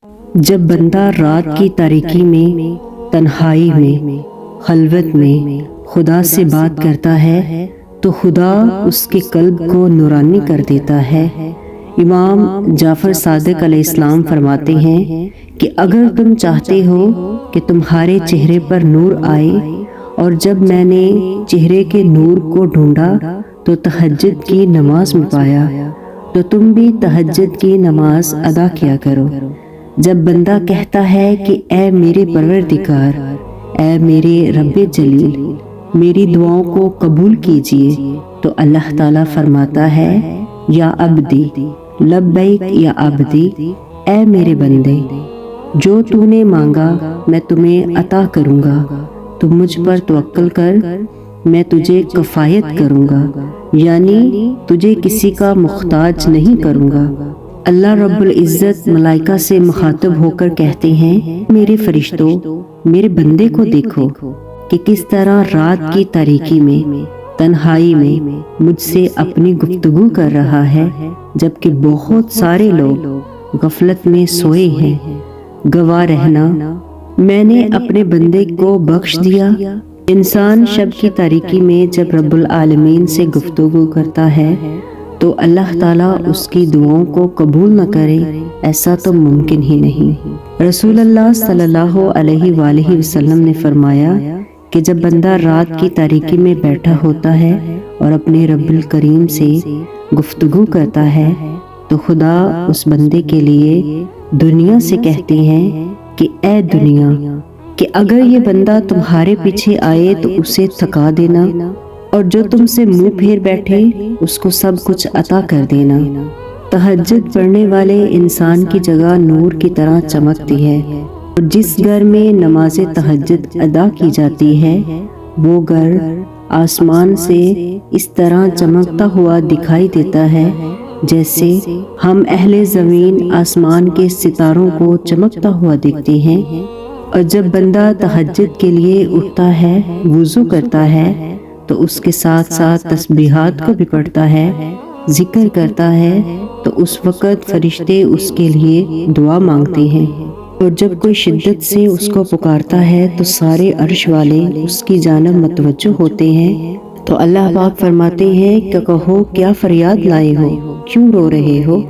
جب بندہ رات کی تاریکی میں، تنہائی میں، خلوت میں خدا سے بات کرتا ہے تو خدا اس کے قلب کو نورانی کر دیتا ہے۔ امام جعفر صادق علیہ السلام فرماتے ہیں کہ اگر تم چاہتے ہو کہ تمہارے چہرے پر نور آئے، اور جب میں نے چہرے کے نور کو ڈھونڈا تو تہجد کی نماز میں پایا، تو تم بھی تہجد کی نماز ادا کیا کرو۔ جب بندہ کہتا ہے کہ اے میرے پروردگار، اے میرے رب جلیل، میری دعاؤں کو قبول کیجئے، تو اللہ تعالیٰ فرماتا ہے یا عبدی لبیک یا عبدی، اے میرے بندے، جو تو نے مانگا میں تمہیں عطا کروں گا، تم مجھ پر توکل کر، میں تجھے کفایت کروں گا، یعنی تجھے کسی کا محتاج نہیں کروں گا۔ اللہ رب العزت ملائکہ سے مخاطب ہو کر کہتے ہیں، میرے فرشتوں، میرے بندے کو دیکھو کہ کس طرح رات کی تاریکی میں، تنہائی میں مجھ سے اپنی گفتگو کر رہا ہے، جبکہ بہت سارے لوگ غفلت میں سوئے ہیں۔ گواہ رہنا، میں نے اپنے بندے کو بخش دیا۔ انسان شب کی تاریکی میں جب رب العالمین سے گفتگو کرتا ہے تو اللہ تعالیٰ اس کی دعاؤں کو قبول نہ کرے، ایسا تو ممکن ہی نہیں۔ رسول اللہ صلی اللہ علیہ وآلہ وسلم نے فرمایا کہ جب بندہ رات کی تاریکی میں بیٹھا ہوتا ہے اور اپنے رب الکریم سے گفتگو کرتا ہے تو خدا اس بندے کے لیے دنیا سے کہتے ہیں کہ اے دنیا، کہ اگر یہ بندہ تمہارے پیچھے آئے تو اسے تھکا دینا، اور جو تم سے منہ پھیر بیٹھے اس کو سب کچھ عطا کر دینا۔ تہجد پڑھنے والے انسان کی جگہ نور کی طرح چمکتی ہے، اور جس گھر میں نماز تہجد ادا کی جاتی ہے وہ گھر آسمان سے اس طرح چمکتا ہوا دکھائی دیتا ہے جیسے ہم اہل زمین آسمان کے ستاروں کو چمکتا ہوا دیکھتے ہیں۔ اور جب بندہ تہجد کے لیے اٹھتا ہے، وضو کرتا ہے، تو اس کے ساتھ ساتھ تسبیحات کو بھی پڑھتا ہے، ذکر کرتا ہے، تو اس وقت فرشتے اس کے لیے دعا مانگتے ہیں، اور جب کوئی شدت سے اس کو پکارتا ہے تو سارے عرش والے اس کی جانب متوجہ ہوتے ہیں، تو اللہ پاک فرماتے ہیں کہ کہو کیا فریاد لائے ہو، کیوں رو رہے ہو؟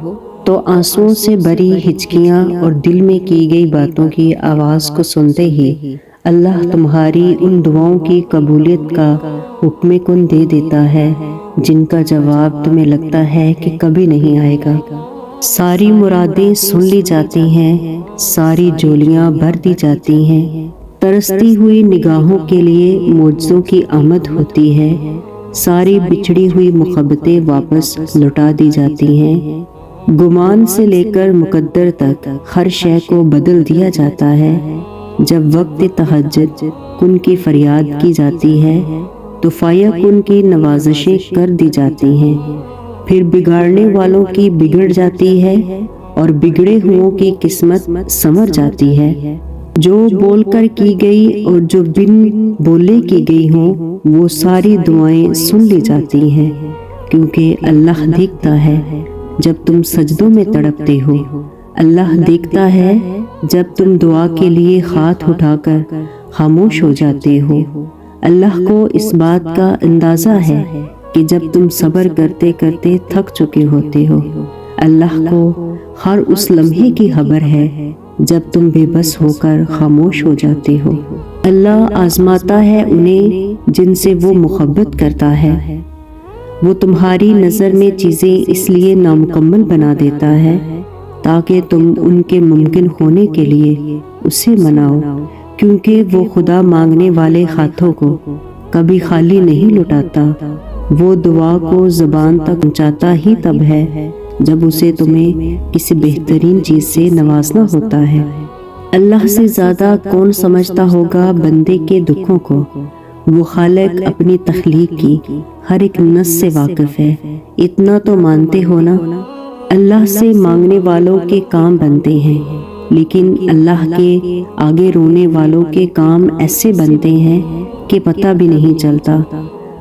تو آنسوؤں سے بھری ہچکیاں اور دل میں کی گئی باتوں کی آواز کو سنتے ہی اللہ تمہاری ان دعاؤں کی قبولیت کا حکم کن دے دیتا ہے جن کا جواب تمہیں لگتا ہے کہ کبھی نہیں آئے گا۔ ساری مرادیں سن لی جاتی ہیں، ساری جولیاں بھر دی جاتی ہیں، ترستی ہوئی نگاہوں کے لیے معجزوں کی آمد ہوتی ہے، ساری بچھڑی ہوئی محبتیں واپس لوٹا دی جاتی ہیں، گمان سے لے کر مقدر تک ہر شے کو بدل دیا جاتا ہے۔ جب وقت تہجد کن کی فریاد کی جاتی ہے تو فایا کن کی نوازشیں کر دی جاتی ہیں، پھر بگاڑنے والوں کی بگڑ جاتی ہے اور بگڑے ہوں کی قسمت سنور جاتی ہے۔ جو بول کر کی گئی اور جو بن بولے کی گئی ہوں وہ ساری دعائیں سن لی جاتی ہیں، کیونکہ اللہ دیکھتا ہے جب تم سجدوں میں تڑپتے ہو، اللہ دیکھتا ہے جب تم دعا کے لیے ہاتھ اٹھا کر خاموش ہو جاتے ہو، اللہ کو اس بات کا اندازہ ہے کہ جب تم صبر کرتے کرتے تھک چکے ہوتے ہو، اللہ کو ہر اس لمحے کی خبر ہے جب تم بے بس ہو کر خاموش ہو جاتے ہو۔ اللہ آزماتا ہے انہیں جن سے وہ محبت کرتا ہے، وہ تمہاری نظر میں چیزیں اس لیے نامکمل بنا دیتا ہے تاکہ تم ان کے ممکن ہونے کے لیے اسے مناؤ، کیونکہ وہ خدا مانگنے والے ہاتھوں کو کبھی خالی نہیں لوٹاتا، وہ دعا کو زبان تک پہنچاتا ہی تب ہے جب اسے تمہیں کسی بہترین چیز سے نوازنا ہوتا ہے۔ اللہ سے زیادہ کون سمجھتا ہوگا بندے کے دکھوں کو؟ وہ خالق اپنی تخلیق کی ہر ایک نس سے واقف ہے، اتنا تو مانتے ہو نا؟ اللہ سے مانگنے والوں کے کام بنتے ہیں، لیکن اللہ کے آگے رونے والوں کے کام ایسے بنتے ہیں کہ پتہ بھی نہیں چلتا۔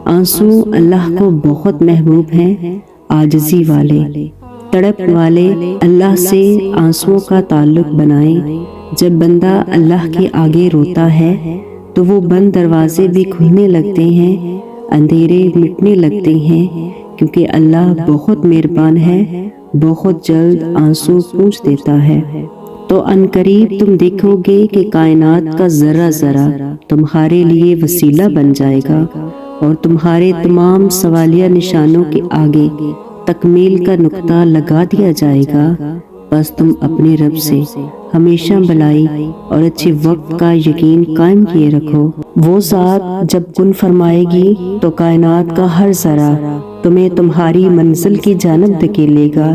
آنسو اللہ کو بہت محبوب ہیں، عاجزی والے۔ تڑپ والے اللہ سے آنسوؤں کا تعلق بنائیں۔ جب بندہ اللہ کے آگے روتا ہے تو وہ بند دروازے بھی کھلنے لگتے ہیں، اندھیرے مٹنے لگتے ہیں، کیونکہ اللہ بہت مہربان ہے، بہت جلد آنسو پوچھ دیتا ہے۔ تو عنقریب تم دیکھو گے کہ کائنات کا ذرہ ذرہ تمہارے لیے وسیلہ بن جائے گا، اور تمہارے تمام سوالیہ نشانوں کے آگے تکمیل کا نقطہ لگا دیا جائے گا۔ بس تم اپنے رب سے ہمیشہ بھلائی اور اچھے وقت کا یقین قائم کیے رکھو۔ وہ ذات جب کن فرمائے گی تو کائنات کا ہر ذرہ تمہیں تمہاری منزل کی جانب دھکیلے گا،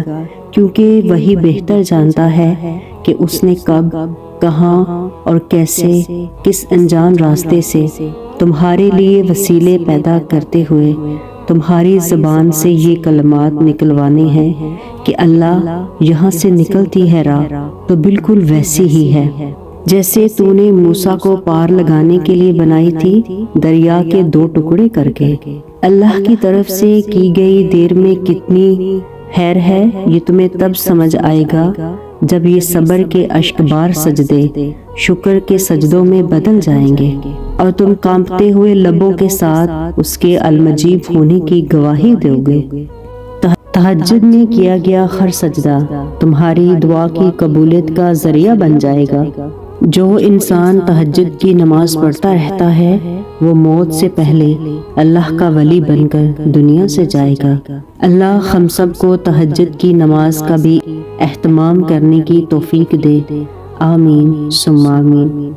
کیونکہ وہی بہتر جانتا ہے کہ اس نے کب، کہاں اور کیسے، کس انجان راستے سے تمہارے لیے وسیلے پیدا کرتے ہوئے تمہاری زبان سے یہ کلمات نکلوانے ہیں کہ اللہ یہاں سے نکلتی ہے راہ تو بالکل ویسی ہی ہے جیسے تو نے موسیٰ کو پار لگانے کے لیے بنائی تھی، دریا کے 2 ٹکڑے کر کے۔ اللہ کی طرف سے کی گئی دیر میں کتنی خیر ہے، یہ تمہیں تب سمجھ آئے گا جب یہ صبر کے اشکبار سجدے شکر کے سجدوں میں بدل جائیں گے، اور تم کانپتے ہوئے لبوں کے ساتھ اس کے المجیب ہونے کی گواہی دو گے۔ تہجد میں کیا گیا ہر سجدہ تمہاری دعا کی قبولیت کا ذریعہ بن جائے گا۔ جو انسان تہجد کی نماز پڑھتا رہتا ہے وہ موت سے پہلے اللہ کا ولی بن کر دنیا سے جائے گا۔ اللہ ہم سب کو تہجد کی نماز کا بھی اہتمام کرنے کی توفیق دے، آمین ثم آمین۔